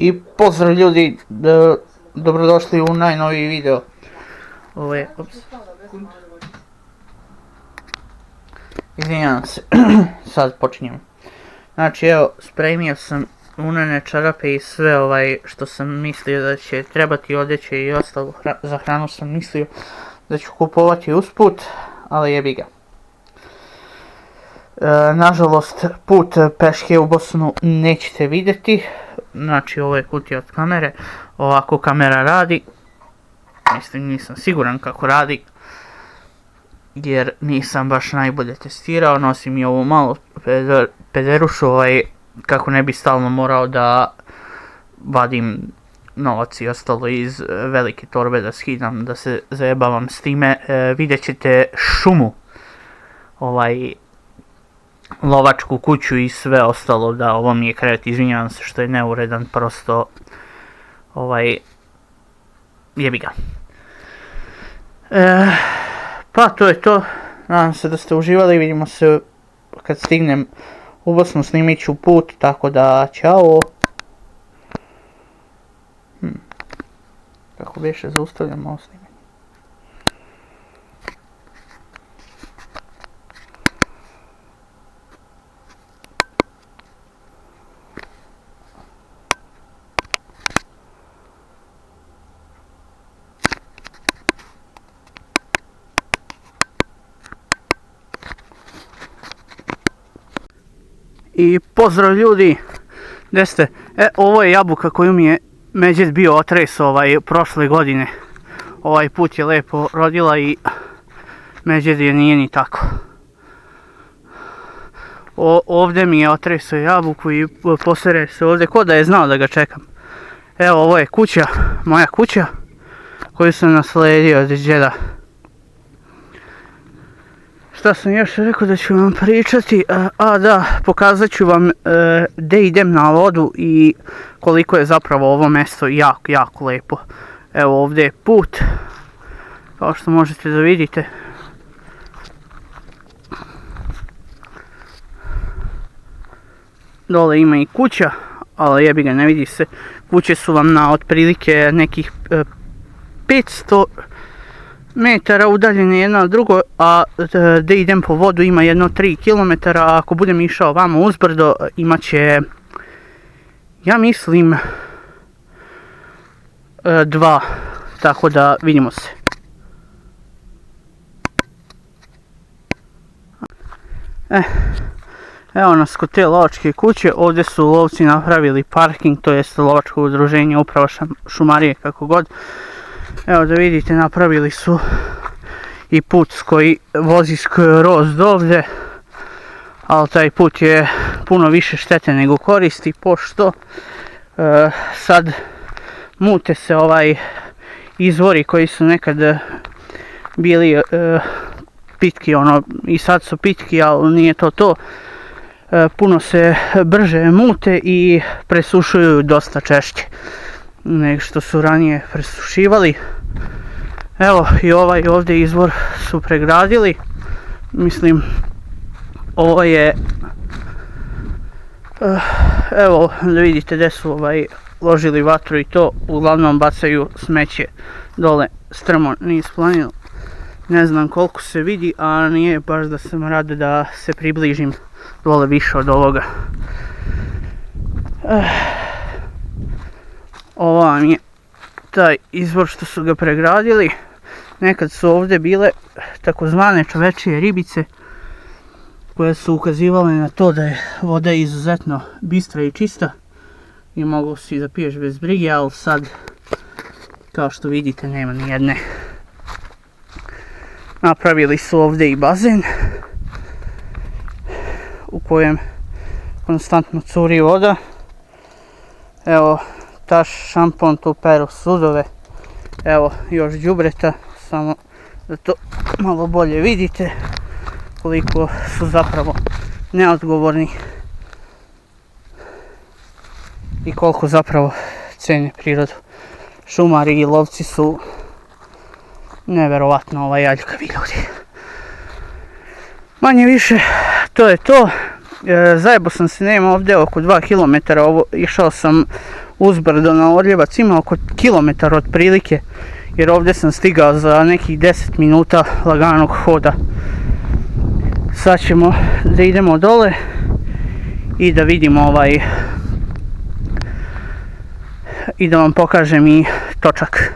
I pozdrav ljudi, dobrodošli u najnoviji video. Izvinjavam se, sad počinjem. Znači evo, spremio sam unene čarape i sve što sam mislio da će trebati odjeće i ostalo za hranu sam mislio da ću kupovati usput, ali jebi ga. Nažalost, put peške u Bosnu nećete vidjeti. Znači ovo je kutija od kamere, ovako kamera radi. Mislim, nisam siguran kako radi, jer nisam baš najbolje testirao. Nosim i ovu malo pederušu, kako ne bi stalno morao da vadim novac i ostalo iz velike torbe da skidam, da se zajebavam s time. Vidjet ćete šumu, lovačku kuću i sve ostalo, da ovo mi je krevet, izvinjavam se što je neuredan, prosto jebi ga. Pa to je to, nadam se da ste uživali, vidimo se kad stignem u Bosnu, snimit ću put, tako da ćao. Kako beše, zaustavljam malo snimanje. I pozdrav ljudi, gdje ste? Ovo je jabuka koju mi je Međed bio otresao prošle godine. Ovaj put je lepo rodila i Međed je nije ni tako. Ovdje mi je otresao jabuku i posere se ovdje, ko da je znao da ga čekam. Evo, ovo je kuća, moja kuća koju sam nasledio od džeda. Šta sam još rekao da ću vam pričati, da, pokazat ću vam gdje idem na vodu i koliko je zapravo ovo mjesto jako lepo. Evo ovdje je put, kao što možete da vidite. Dole ima i kuća, ali jebi ga, ne vidi se. Kuće su vam na otprilike nekih 500 metara udaljene jedna od drugo, a gdje idem po vodu ima jedno 3 km, a ako budem išao vamo uzbrdo imat će, ja mislim, 2, tako da vidimo se. Evo nas kod te lovačke kuće, ovdje su lovci napravili parking, to jest lovačko udruženje, uprava šumarije, kako god. Evo da vidite, napravili su i put koji vozi skroz dovde, ali taj put je puno više štete nego koristi, pošto sad mute se izvori koji su nekad bili pitki, i sad su pitki, ali nije to. Puno se brže mute i presušuju dosta češće nego što su ranije presušivali. Evo i ovdje izvor su pregradili. Mislim, ovo je, evo da vidite gdje su ložili vatru i to, uglavnom bacaju smeće dole strmo niz planinu. Ne znam koliko se vidi, a nije baš da sam rad da se približim dole više od ovoga. Ovo vam je taj izvor što su ga pregradili. Nekad su ovdje bile takozvane čovečije ribice koje su ukazivale na to da je voda izuzetno bistra i čista i mogu si da piješ bez brige, ali sad, kao što vidite, nema ni jedne. Napravili su ovdje i bazen u kojem konstantno curi voda. Evo, taš, šampon, tu peru sudove. Evo još đubreta, samo da to malo bolje vidite koliko su zapravo neodgovorni i koliko zapravo cene prirodu. Šumari i lovci su neverovatno aljkavi ljudi. Manje više, to je to. Zajebo sam se, nema ovdje oko 2 km, išao sam uzbrdo na Orljevac, ima oko kilometar otprilike, jer ovdje sam stigao za nekih 10 minuta laganog hoda. Sad ćemo da idemo dole i da vidimo i da vam pokažem i točak.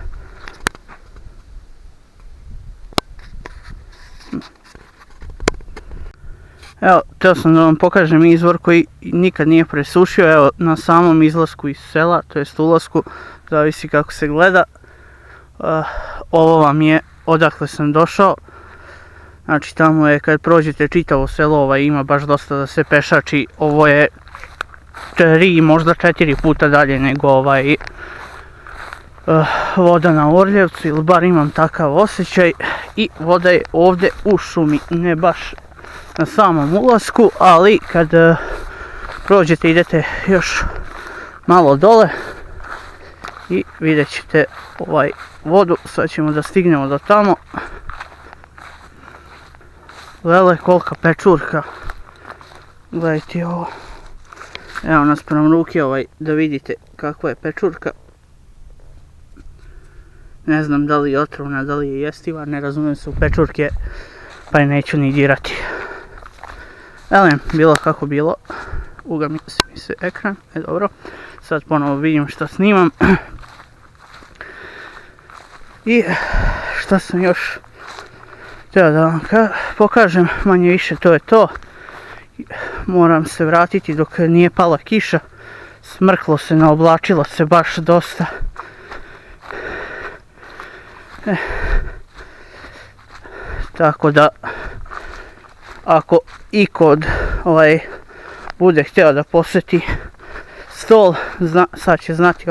Evo, htio sam da vam pokažem izvor koji nikad nije presušio. Evo, na samom izlasku iz sela, to jest ulasku, zavisi kako se gleda. Ovo vam je odakle sam došao. Znači tamo je, kad prođete čitavo selo, ima baš dosta da se pešači. Ovo je 3, možda 4 puta dalje nego voda na Orljevcu, ili bar imam takav osjećaj. I voda je ovdje u šumi, ne baš na samom ulasku, ali kad prođete, idete još malo dole i vidjet ćete vodu. Sad ćemo da stignemo do tamo. Lele, kolika pečurka. Gledajte ovo. Evo naspram ruke da vidite kakva je pečurka. Ne znam da li je otrovna, da li je jestiva, ne razumijem se u pečurke, pa je neću ni dirati. Elem, bilo kako bilo. Ugamio mi se ekran, dobro. Sad ponovo vidim što snimam. I što sam još htio da vam pokažem, manje više to je to. Moram se vratiti dok nije pala kiša. Smrklo se, naoblačilo se baš dosta. Tako da, ako ikod bude htio da posjeti Stol, sad će znati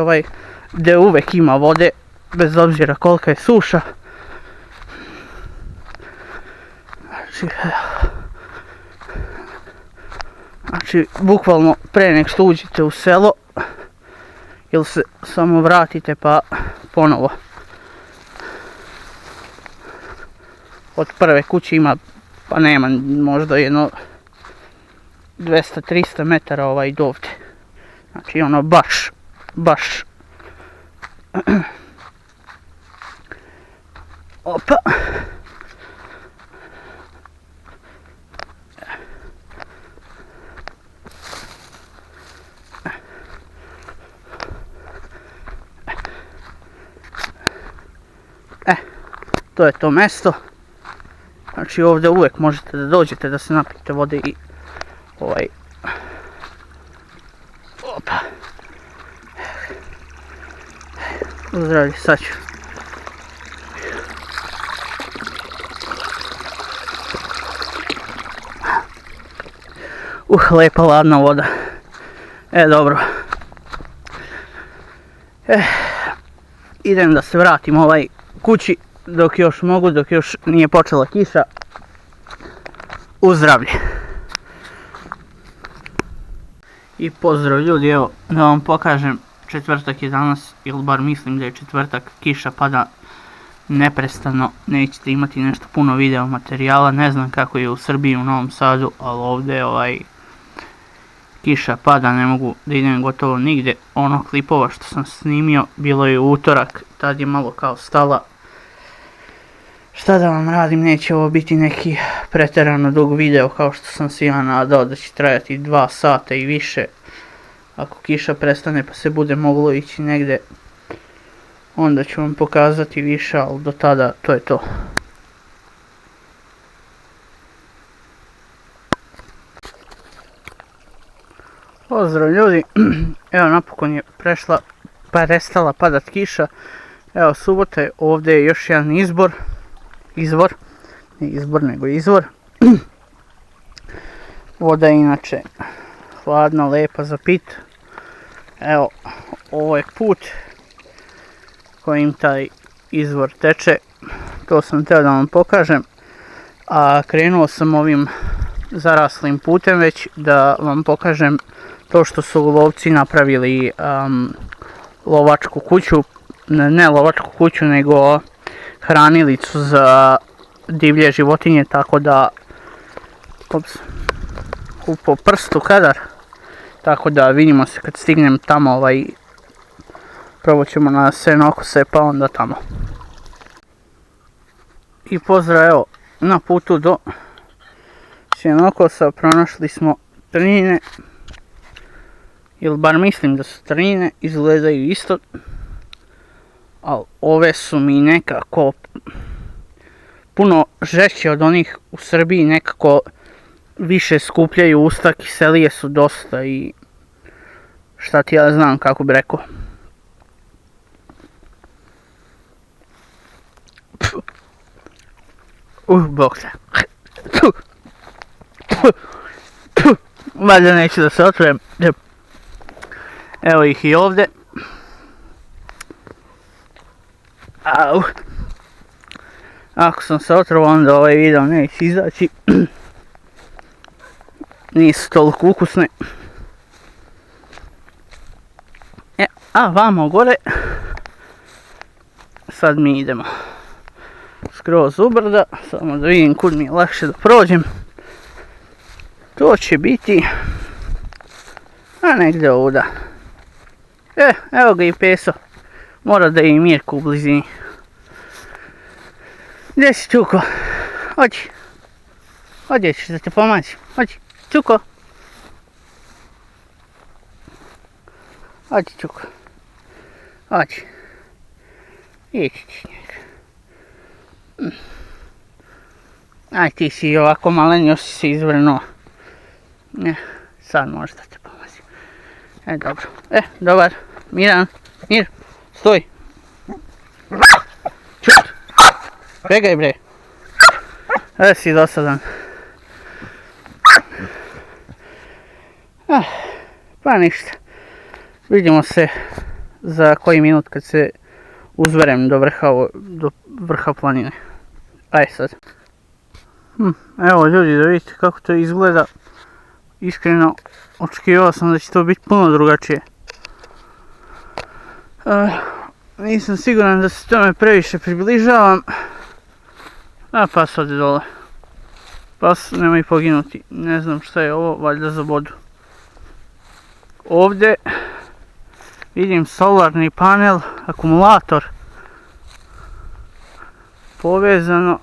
gdje uvek ima vode, bez obzira kolika je suša. Znači, bukvalno pre nek što uđete u selo, ili se samo vratite pa ponovo. Od prve kuće ima, pa nema, možda jedno 200-300 metara do ovdje. Znači ono baš. Opa. To je to mesto. Znači ovdje uvijek možete da dođete da se napijete vode i opa. Zdravlje, sad ću. Lepa ladna voda. Dobro. Idem da se vratim kući dok još mogu, dok još nije počela kiša. Uzdravlje. I pozdrav ljudi, evo da vam pokažem, četvrtak je danas, ili bar mislim da je četvrtak, kiša pada neprestano, nećete imati nešto puno video materijala, ne znam kako je u Srbiji, u Novom Sadu, ali ovdje kiša pada, ne mogu da idem gotovo nigdje. Ono klipova što sam snimio bilo je u utorak, tad je malo kao stala. Šta da vam radim, neće ovo biti neki pretjerano dug video kao što sam se ja nadao da će trajati 2 sata i više. Ako kiša prestane pa se bude moglo ići negdje, onda ću vam pokazati više, ali do tada to je to. Pozdrav ljudi, evo napokon je prestala padat kiša. Evo subota je, ovdje je još jedan izvor, ne izbor nego izvor. Voda je inače hladna, lepa za pit. Evo, ovo je put kojim taj izvor teče, to sam htio da vam pokažem. A krenuo sam ovim zaraslim putem već da vam pokažem to što su lovci napravili lovačku kuću, ne lovačku kuću nego hranilicu za divlje životinje, tako da po prstu kadar, tako da vidimo se kad stignem tamo Prvo ćemo na Senokose pa onda tamo. I pozdrav, evo, na putu do Senokosa pronašli smo trnine. Ili bar mislim da su trnine, izgledaju isto. Ali ove su mi nekako puno žešće od onih u Srbiji, nekako više skupljaju usta, kiselije su dosta i šta ti ja znam kako bi rekao. Bog se. Valjda neću da se otrujem. Evo ih i ovdje. Au. Ako sam se otrovao, onda ovaj video neće izaći. Nisu toliko ukusne. A vamo gore, sad mi idemo skroz u brda, samo da vidim kud mi je lakše da prođem. To će biti, a negdje ovdje. Evo ga i Peso, mora da je i Mirko u blizini. Gdje si, Čuko? Hođi. Hođi, ćeš da te pomaći. Hođi, Čuko. Hođi, Čuko. Hođi. Ići ćeš njega. Aj, ti si ovako malen, još si se izvrnuo. Sad možda te pomazi. Dobro. Dobar. Miran. Mir. Stoj. Čut. Pegaj bre. Si dosadan. Pa ništa. Vidimo se za koji minut kad se uzverem do vrha planine. Aj sad. Evo ljudi, da vidite kako to izgleda. Iskreno očekivao sam da će to biti puno drugačije. Nisam siguran da se tome previše približavam. Pas ode dole. Pas nemoj poginuti. Ne znam šta je ovo, valjda za vodu. Ovdje vidim solarni panel, akumulator. Povezano.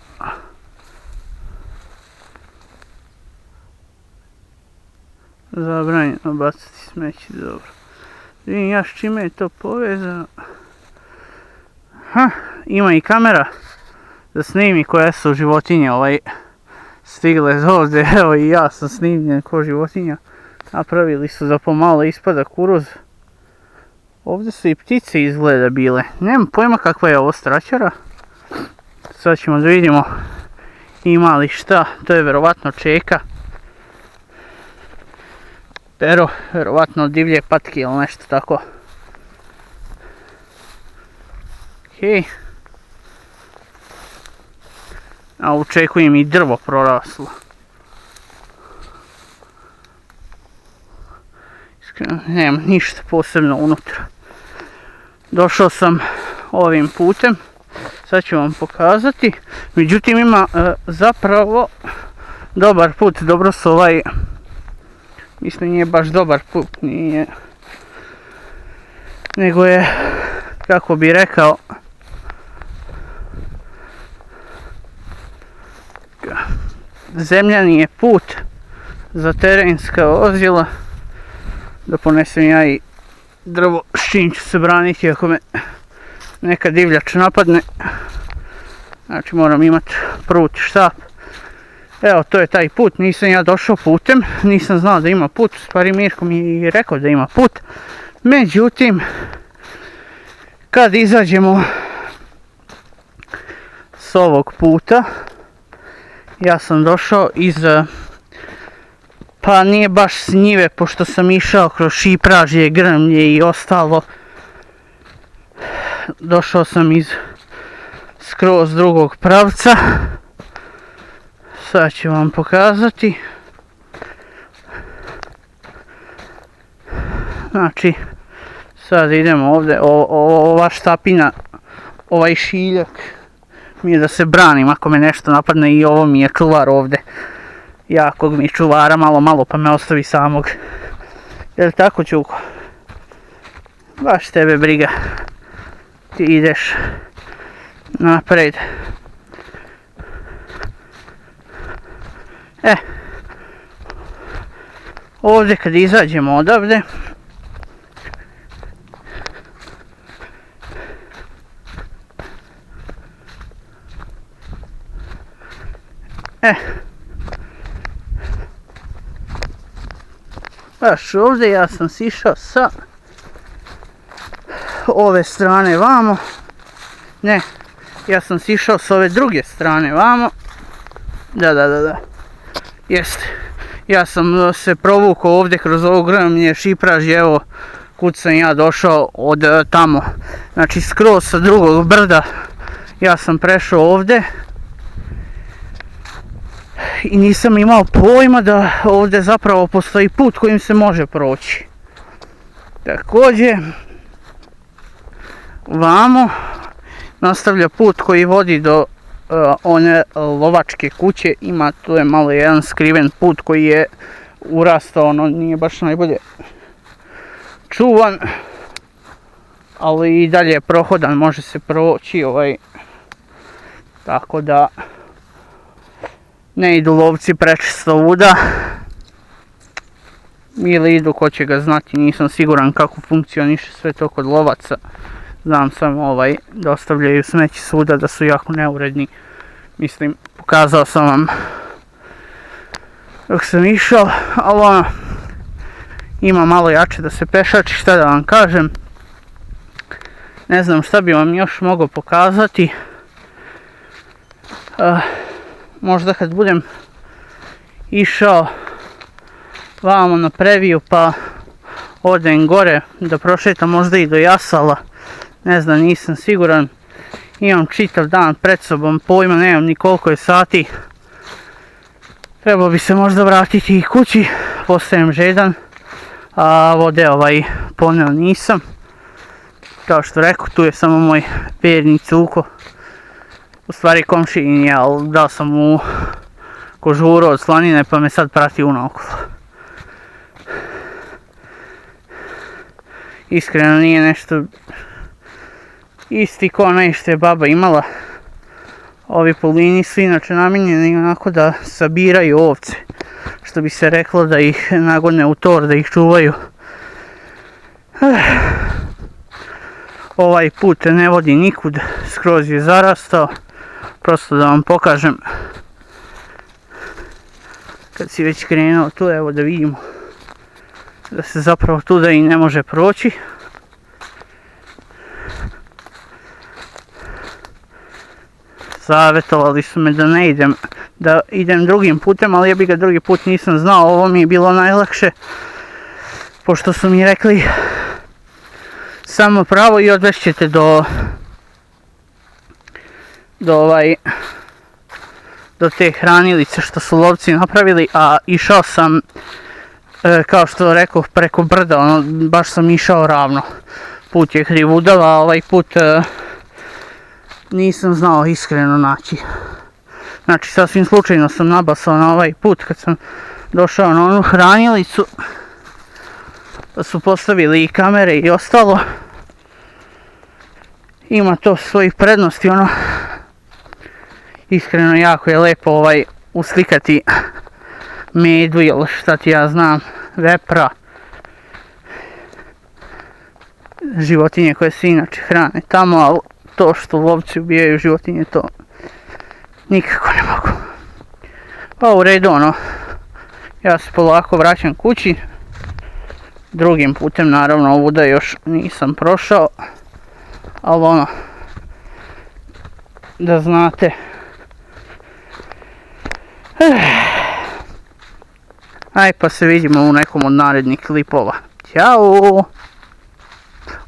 Zabranjeno bacati smeće, dobro. Vidim ja s čime je to povezano. Ima i kamera da snimi koje su životinje stigle ovdje. Evo i ja sam snimljen ko životinja. Napravili su da pomalo ispada kuruz. Ovdje su i ptice izgleda bile. Nemam pojma kakva je ovo straćara. Sad ćemo da vidimo ima li šta. To je verovatno čeka. Pero, verovatno divlje patke ili nešto tako. Okej. A u čeku im i drvo proraslo. Iskreno, nemam ništa posebno unutra. Došao sam ovim putem. Sad ću vam pokazati. Međutim ima zapravo dobar put. Dobro su mislim nije baš dobar put. Nije. Nego je, kako bi rekao, zemljani je put za terenska vozila. Da ponesem ja i drvo s čim ću se braniti ako me neka divljač napadne. Znači moram imati prut štap. Evo to je taj put, nisam ja došao putem, nisam znao da ima put, stvari Mirko mi je rekao da ima put. Međutim, kad izađemo s ovog puta, ja sam došao iz, pa nije baš s njive, pošto sam išao kroz šipražje, grmlje i ostalo. Došao sam iz skroz drugog pravca. Sad ću vam pokazati. Znači, sad idemo ovdje, ova štapina, ovaj šiljak mi je da se branim ako me nešto napadne i ovo mi je čuvar ovdje. Jakog mi je čuvara malo pa me ostavi samog. Jel tako, Čuko? Baš tebe briga. ti ideš napred. Ovdje kad izađemo odavde, baš ovdje ja sam sišao sa ove strane vamo, ne, ja sam sišao s ove druge strane vamo, da, jeste, ja sam se provukao ovdje kroz ovo grmlje šipražje, evo kud sam ja došao od tamo, znači skroz sa drugog brda ja sam prešao ovdje i nisam imao pojma da ovdje zapravo postoji put kojim se može proći. Također vamo nastavlja put koji vodi do one lovačke kuće, ima tu je malo jedan skriven put koji je urastao, ono nije baš najbolje čuvan, ali i dalje je prohodan, može se proći tako da ne idu lovci prečesto vuda, ili idu, ko će ga znati, nisam siguran kako funkcioniše sve to kod lovaca. Znam samo da ostavljaju smeće svuda, da su jako neuredni. Mislim, pokazao sam vam dok sam išao, ali ima malo jače da se pešači, šta da vam kažem. Ne znam šta bi vam još mogao pokazati. Možda kad budem išao vamo na Previju pa odem gore da prošetam možda i do Jasala, ne znam, nisam siguran, imam čitav dan pred sobom, pojma nemam ni koliko je sati, trebao bi se možda vratiti i kući, postajem žedan, a vode poneo nisam, kao što rekao, tu je samo moj verni Cuko, u stvari komšijin je, ali dao sam mu kožuru od slanine pa me sad prati unaokolo. Iskreno nije nešto isti ko onaj što je baba imala. Ovi polini su inače namijenjeni onako da sabiraju ovce, što bi se reklo, da ih nagone u tor, da ih čuvaju. Ovaj put ne vodi nikud, skroz je zarastao, prosto da vam pokažem. Kad si već krenuo tu, evo da vidimo da se zapravo tuda i ne može proći. Savjetovali su me da ne idem, da idem drugim putem, ali ja bi ga drugi put nisam znao, ovo mi je bilo najlakše, pošto su mi rekli samo pravo i odvešćete do te hranilice što su lovci napravili, a išao sam, kao što rekoh, preko brda, baš sam išao ravno. Put je krivudava, a ovaj put nisam znao iskreno naći. Znači, sasvim slučajno sam nabasao na ovaj put kad sam došao na onu hranilicu, pa su postavili i kamere i ostalo. Ima to svojih prednosti, iskreno jako je lepo uslikati medu ili šta ti ja znam, vepra, životinje koje se inače hrane tamo, ali to što lovci ubijaju životinje, to nikako ne mogu. Pa u redu, ja se polako vraćam kući, drugim putem, naravno ovuda još nisam prošao, ali da znate. Aj, pa se vidimo u nekom od narednih klipova. Ćao!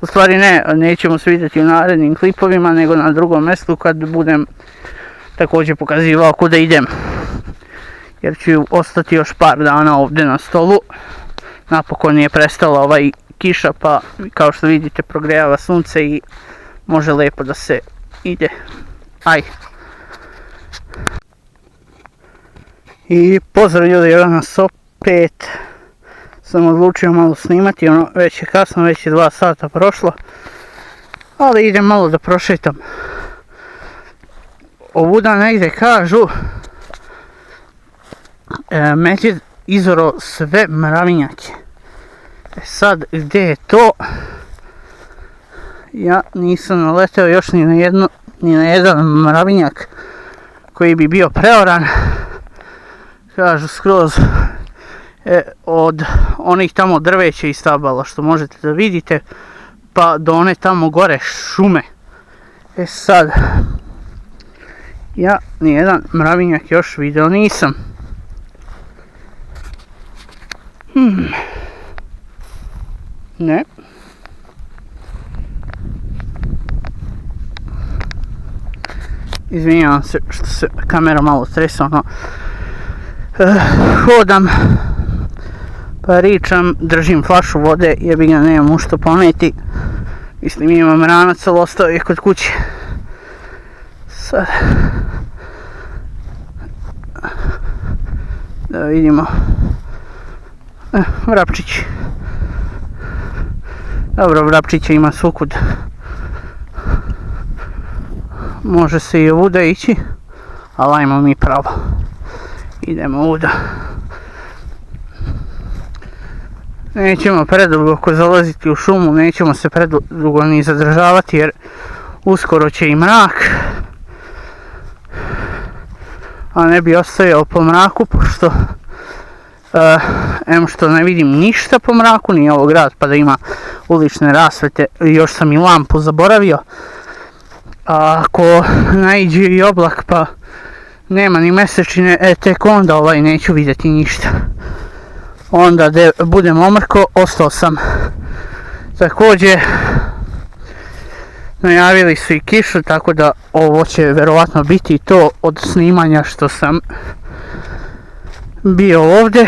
U stvari nećemo se vidjeti u narednim klipovima, nego na drugom mjestu kad budem također pokazivao kuda idem. Jer ću ostati još par dana ovdje na stolu. Napokon je prestala kiša, pa kao što vidite progrejava sunce i može lijepo da se ide. Aj! I pozdrav ljudi, evo nas opet. Sam odlučio malo snimati, već je kasno, već je 2 sata prošlo. Ali idem malo da prošetam. Ovuda negdje kažu medvjed izoro sve mravinjake. Sad gdje je to? Ja nisam naleteo još ni na jedan mravinjak koji bi bio preoran. Kažu skroz od onih tamo drveća i stabala što možete da vidite pa do one tamo gore šume. Sad ja nijedan mravinjak još video nisam. Ne. Izvinjavam se što se kamera malo tresa, ono. Hodam, pričam, držim flašu vode, jebi ga, nemam u što poneti. Mislim, imam ranac, ali ostao je kod kuće. Sad da vidimo. Vrapčić. Dobro, vrapčića ima svukud. Može se i ovuda ići, ali ajmo mi pravo. Idemo ovuda. Nećemo preduboko zalaziti u šumu, nećemo se predugo ni zadržavati jer uskoro će i mrak. A ne bi ostajao po mraku, pošto što ne vidim ništa po mraku, nije ovo grad pa da ima ulične rasvete, još sam i lampu zaboravio. A ako naiđe i oblak pa nema ni mesečine, tek onda neću vidjeti ništa. Onda da budem omrko, ostao sam. Također najavili su i kišu, tako da ovo će verovatno biti to od snimanja što sam bio ovdje.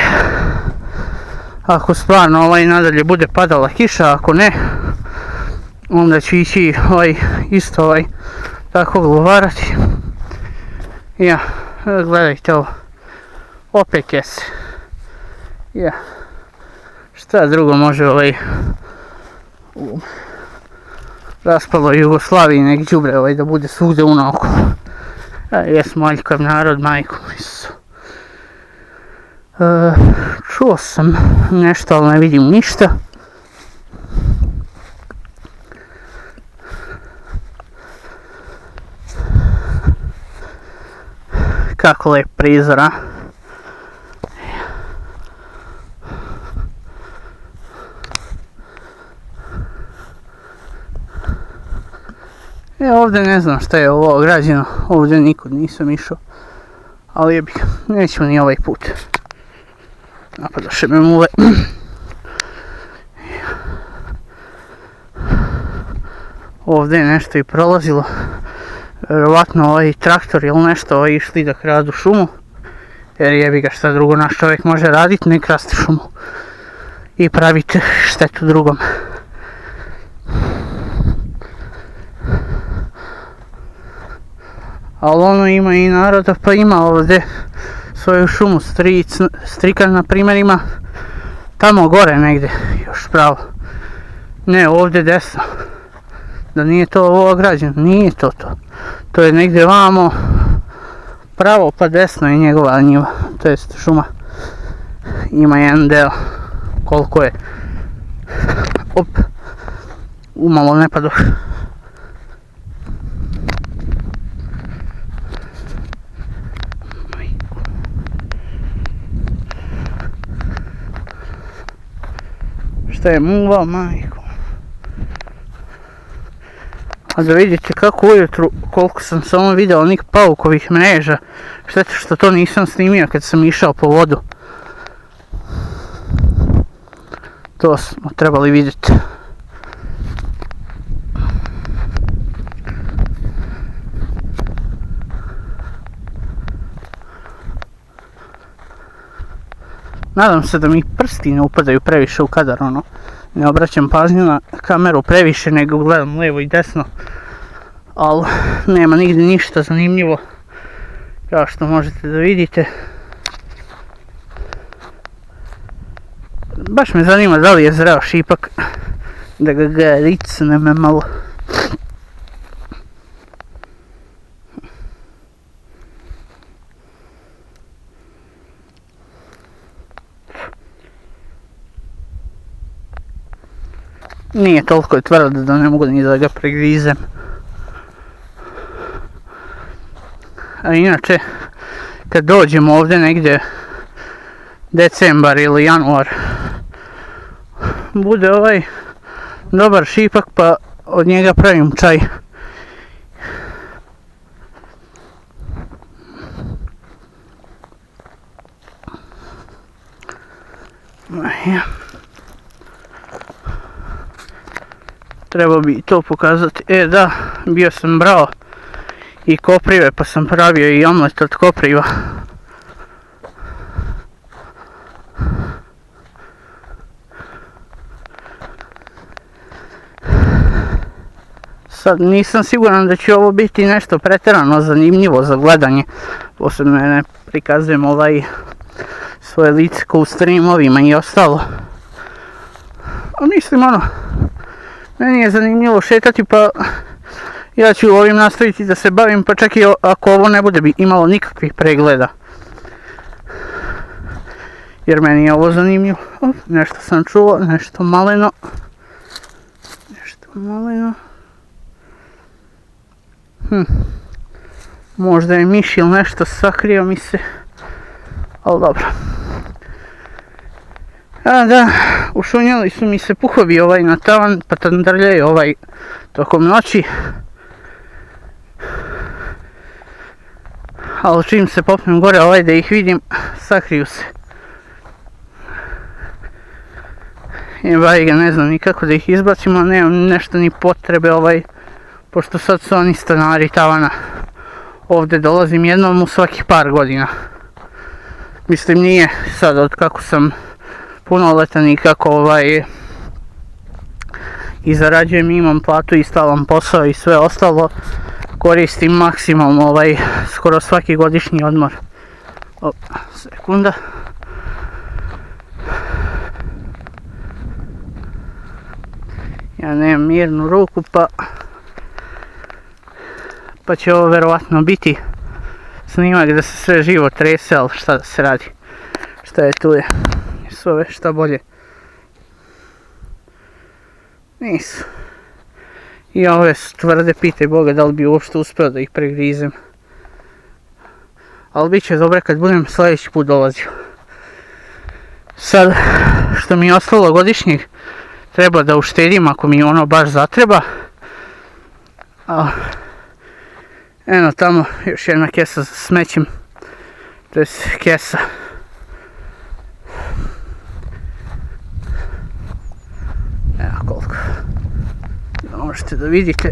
Ako stvarno nadalje bude padala kiša, ako ne, onda ću ići isto tako glovarati. Ja, gledajte ovo. Opet kese. Ja. Šta drugo može u raspaloj Jugoslaviji nek đubre da bude svugdje unaoko. Jesmo aljkav narod, majko Isu. Čuo sam nešto, ali ne vidim ništa. Kako lep prizor, a? Ovdje ne znam šta je ovo građeno, ovdje nikud nisam išao, ali jebik, nećemo ni ovaj put. Napadoše me muve. Ovdje je nešto i prolazilo, vjerovatno traktor ili nešto išli da kradu šumu, jer jebi ga, šta drugo naš čovjek može raditi, ne krasti šumu i praviti štetu drugom. Ali ima i naroda, pa ima ovdje svoju šumu. Strikan na primjer ima tamo gore negdje, još pravo. Ne, ovdje desno. Da nije to ovo ograđeno, nije to. To je negdje vamo pravo pa desno je njegova njiva, to jest šuma. Ima jedan deo, koliko je. Op, umalo ne padoš. Šta je muva, majko. A da vidite kako ujutru, koliko sam samo vidio onih paukovih mreža. Šteta što to nisam snimio kad sam išao po vodu. To smo trebali vidjeti. Nadam se da mi prsti ne upadaju previše u kadar, ne obraćam pažnju na kameru previše, nego gledam lijevo i desno. Ali nema nigdje ništa zanimljivo, kao što možete da vidite. Baš me zanima da li je zreo šipak, da ga ricne me malo. nije toliko tvrdo da ne mogu ni da ga pregrizem. A inače, kad dođemo ovdje negdje decembar ili januar, bude ovaj dobar šipak pa od njega pravim čaj. Trebao bi to pokazati. Da, bio sam brao i koprive pa sam pravio i omlet od kopriva. Sad nisam siguran da će ovo biti nešto pretjerano zanimljivo za gledanje. Posebno ne prikazujem svoje lice u streamovima i ostalo. A mislim meni je zanimljivo šetati pa ja ću ovim nastaviti da se bavim pa čak i ako ovo ne bude imalo nikakvih pregleda. Jer meni je ovo zanimljivo. Nešto sam čuo, nešto maleno. Možda je miš ili nešto sakrio mi se. Ali dobro. A da, ušunjali su mi se puhovi na tavan, pa tandrljaju tokom noći. Ali čim se popnem gore da ih vidim, sakriju se. Ne znam ni kako da ih izbacimo, nemam nešto ni potrebe pošto sad su oni stanari tavana. Ovdje dolazim jednom u svakih par godina. Mislim nije sad od kako sam punoletan i kako i zarađujem, imam platu i stalan posao i sve ostalo, koristim maksimum skoro svaki godišnji odmor. Sekunda. Ja nemam mirnu ruku pa će ovo verovatno biti snimak da se sve živo trese, ali šta da se radi, šta je tu je, sve šta bolje. Nisu. I ove su tvrde, pitaj Boga da li bi uopšte uspio da ih pregrizem. Ali bit će dobro kad budem sljedeći put dolazio. Sad, što mi je ostalo godišnjeg, treba da uštedim ako mi baš zatreba. Eno tamo još jedna kesa sa smećem, to je kesa. Evo koliko, možete da vidite.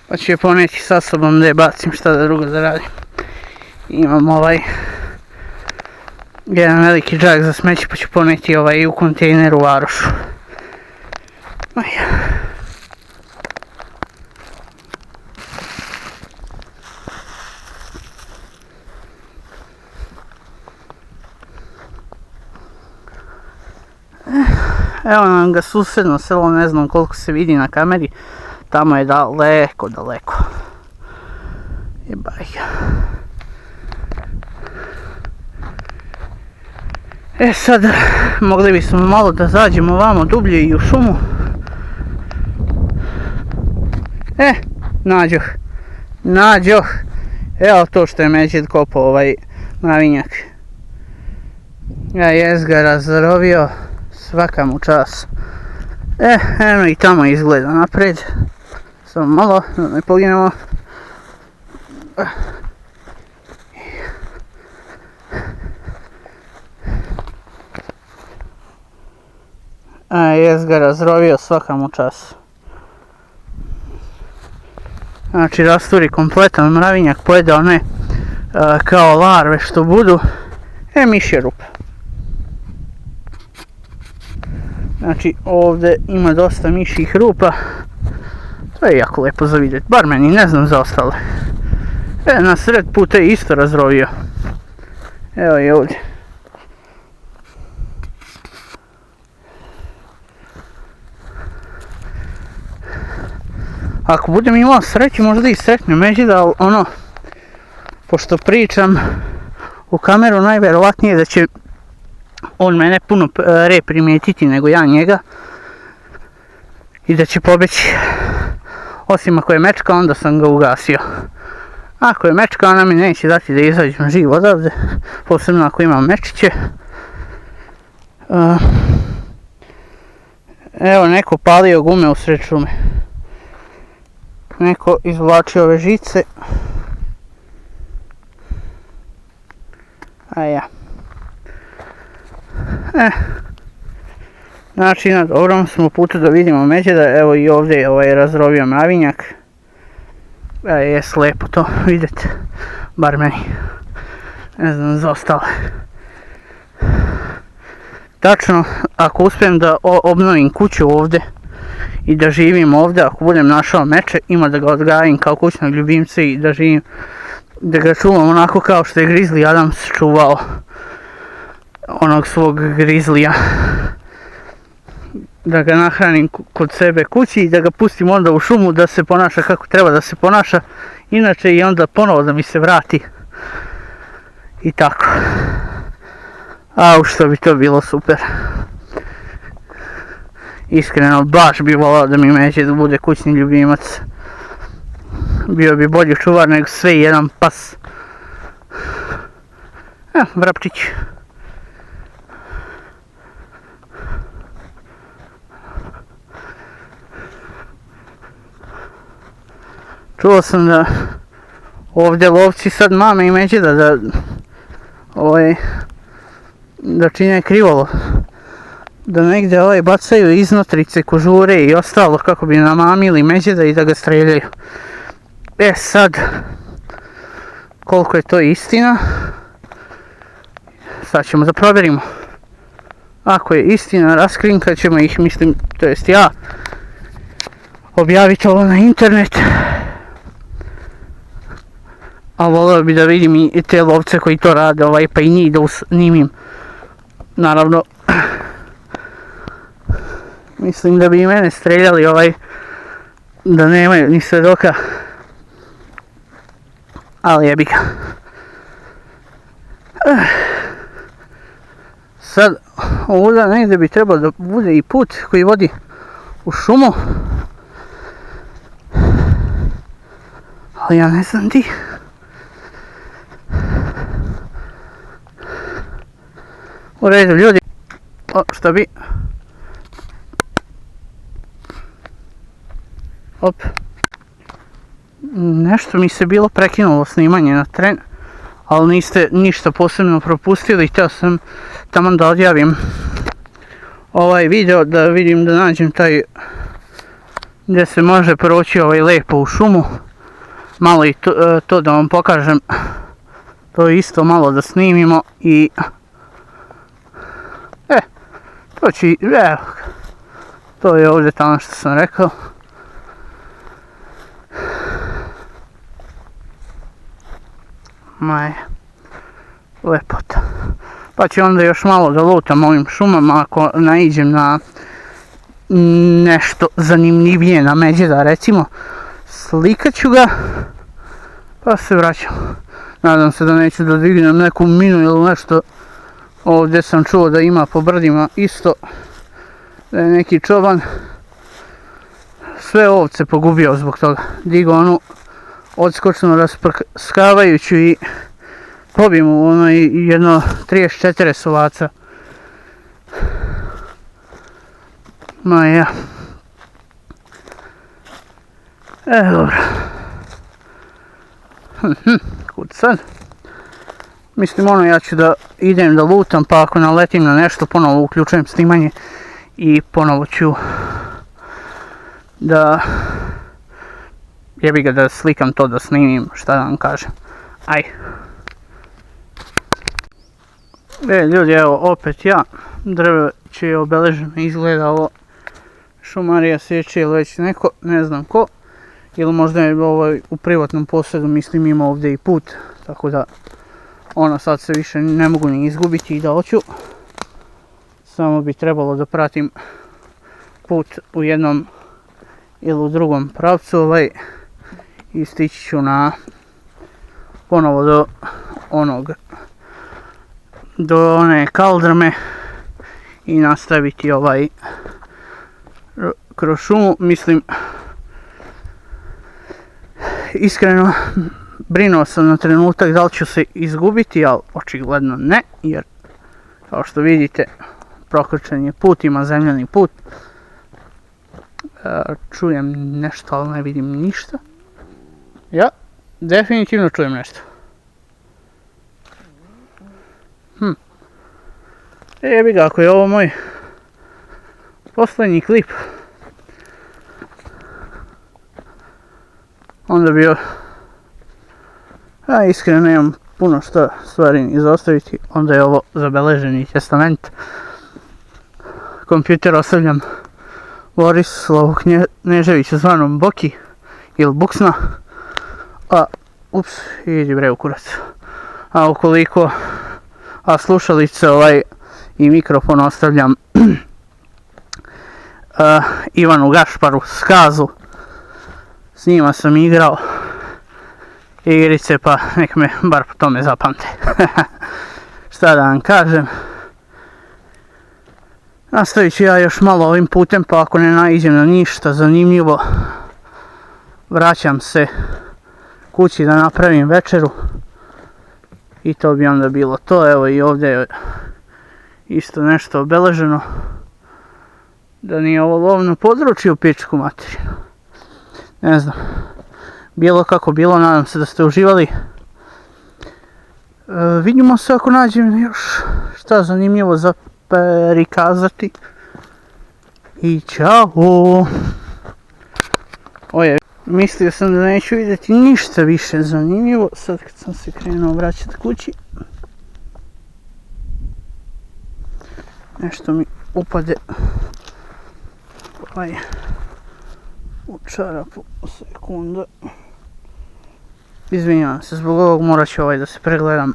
Pa ću je poneti sa sobom da je bacim, šta da drugo da radim. Imam jedan veliki džak za smeće pa ću poneti u kontejneru u Arošu. Evo nam ga susjedno selo, ne znam koliko se vidi na kameri. Tamo je daleko. Jebaj ga. Sad mogli bismo malo da zađemo ovamo dublje i u šumu. Nađoh. Evo to što je Međid kopao mravinjak. Ja jes ga razrovio, svaka mu čast. Eno i tamo izgleda napred. Samo malo, da ne poginemo. Jes ga razrovio, svaka mu čast. Znači rasturi kompletan mravinjak, pojede one kao larve što budu. Mišje rupa. Znači ovdje ima dosta mišjih rupa. To je jako lijepo za vidjeti, bar meni, ne znam za ostale. Na sred puta je isto razrovio. Evo je ovdje. Ako budem imao sreće, možda i sretnem Međida, ali ono, pošto pričam u kameru, najvjerovatnije da će on mene puno re primijetiti nego ja njega i da će pobeći. Osim ako je mečka, onda sam ga ugasio. Ako je mečka, ona mi neće dati da izađem živ odavde, posebno ako imam mečiće. Evo, neko palio gume u sred šume. Neko izvlačio ove žice. A ja. Znači, na dobrom smo putu da vidimo Međeda. Evo i ovdje je razrovio mravinjak. Jes lijepo to vidjeti. Bar meni. Ne znam za ostale. Tačno, ako uspijem da obnovim kuću ovdje i da živim ovdje, ako budem našao meče, ima da ga odgajim kao kućnog ljubimca i da živim, da ga čuvam onako kao što je Grizzly Adams čuvao onog svog Grizzlya. Da ga nahranim kod sebe kući i da ga pustim onda u šumu da se ponaša kako treba da se ponaša, inače i onda ponovo da mi se vrati i tako. Što bi to bilo super. Iskreno, baš bi volao da mi Međe da bude kućni ljubimac. Bio bi bolji čuvar nego sve jedan pas. Vrapčić. Čuo sam da ovdje lovci sad mame i Međeda da čine krivolo. Da negdje bacaju iznutrice, kožure i ostalo kako bi namamili Međeda i da ga streljaju. Sad, koliko je to istina, sad ćemo da provjerimo. Ako je istina, raskrinkat ćemo ih, mislim, to jest ja, objaviti ovo na internet. A volio bi da vidim i te lovce koji to rade, pa i njih da snimim. Naravno, mislim da bi i mene streljali da nemaju ni svedoka. Ali jebi ga. Sad, ovdje negdje bi trebalo da bude i put koji vodi u šumu. Ali ja ne znam di. U redu ljudi. Šta bi? Nešto mi se bilo prekinulo snimanje na tren, ali niste ništa posebno propustili. Htio sam taman da odjavim ovaj video, da vidim da nađem taj gdje se može proći lijepo u šumu. Malo i to da vam pokažem. To isto malo da snimimo i to će, to je ovdje tamo što sam rekao. Lepota. Pa ću onda još malo da lutam ovim šumama ako naiđem na nešto zanimljivije na Međeda, recimo. Slikat ću ga, pa se vraćam. Nadam se da neću da dignem neku minu ili nešto. Ovdje sam čuo da ima po brdima isto, da je neki čoban sve ovce pogubio zbog toga. Digo onu odskočno rasprskavajuću i pobio mu jedno 34 sovaca. Dobro. Kud sad? Mislim ja ću da idem da lutam, pa ako naletim na nešto ponovo uključujem snimanje i ponovo ću da jebi ga da slikam to, da snimim, šta da vam kažem. Ljudi, evo opet ja, drveće je obeleženo, izgleda ovo šumarija sjeće ili već neko, ne znam ko. ili možda je u privatnom posjedu, mislim ima ovdje i put, tako da ono sad se više ne mogu ni izgubiti i da hoću. Samo bi trebalo da pratim put u jednom ili u drugom pravcu i stići ću ponovo do one kaldrme i nastaviti kroz šumu. Mislim, iskreno brinuo sam na trenutak da li ću se izgubiti, ali očigledno ne, jer kao što vidite prokrčen je put, ima zemljani put. Čujem nešto, ali ne vidim ništa. Ja, definitivno čujem nešto. Jebi ga, ako je ovo moj posljednji klip, onda bi iskreno nemam puno što stvari izostaviti, onda je ovo zabeleženi testament. Kompjuter ostavljam Borislavu Kneževiću zvanom Boki ili Buksna. Idi bre u kurac. A slušalice i mikrofon ostavljam Ivanu Gašparu Skazu. S njima sam igrao igrice, pa nek me bar po tome zapamte. Šta da vam kažem. Nastavit ću ja još malo ovim putem, pa ako ne naiđem na ništa zanimljivo, vraćam se kući da napravim večeru. I to bi onda bilo to. Evo i ovdje je isto nešto obeleženo. Da nije ovo lovno područje u pičku materinu. Ne znam. Bilo kako bilo, nadam se da ste uživali. Vidimo se ako nađem još šta zanimljivo za prikazati. I čao! Mislio sam da neću vidjeti ništa više zanimljivo, sad kad sam se krenuo vraćati kući. Nešto mi upade u čarapu, sekunda. Izvinjavam se zbog ovog, morat ću da se pregledam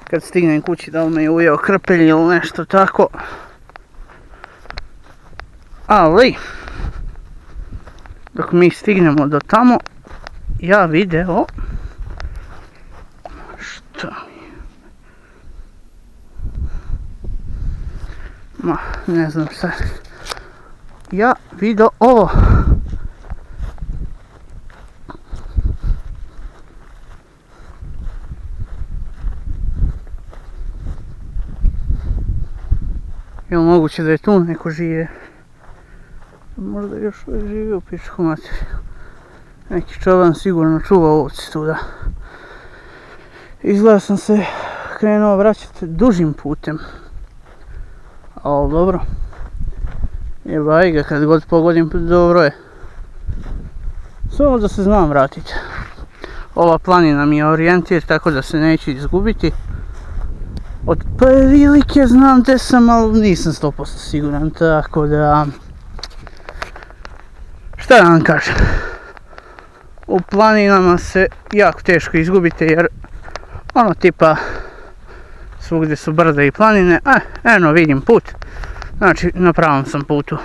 kad stignem kući, da li me je ujeo krpelj ili nešto tako. Ali dok mi stignemo do tamo, ja video šta ne znam šta, ja video ovo. Je li moguće da je tu neko žive? Možda još živi u pičku materiju. Neki čoban sigurno čuva ovce tu, da. Izgleda sam se krenuo vraćati dužim putem. Ali dobro. Jebaj ga, kad god pogodim, dobro je. Samo da se znam vratiti. Ova planina mi je orijentir, tako da se neću izgubiti. Od prilike znam gdje sam, ali nisam 100% siguran, tako da... Šta da vam kažem? U planinama se jako teško izgubite, jer tipa svugdje su brda i planine. Eno vidim put, znači na pravom sam putu.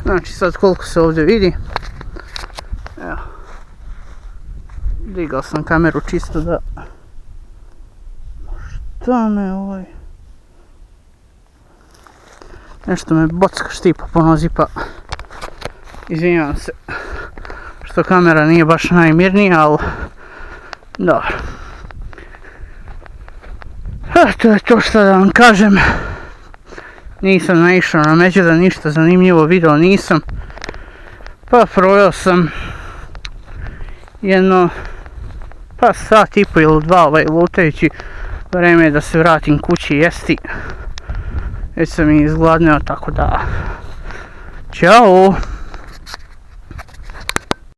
Znači sad koliko se ovdje vidi. Evo, digao sam kameru čisto da... Šta me nešto me bocka štipa po nozi, pa izvinjavam se što kamera nije baš najmirnija, ali dobro. To je to što da vam kažem. Nisam naišao na Međeda, ništa zanimljivo video nisam. Pa proveo sam jedno sat i po ili dva lutajući. Vreme je da se vratim kući jesti. Već sam i izgladneo, tako da... Ćao!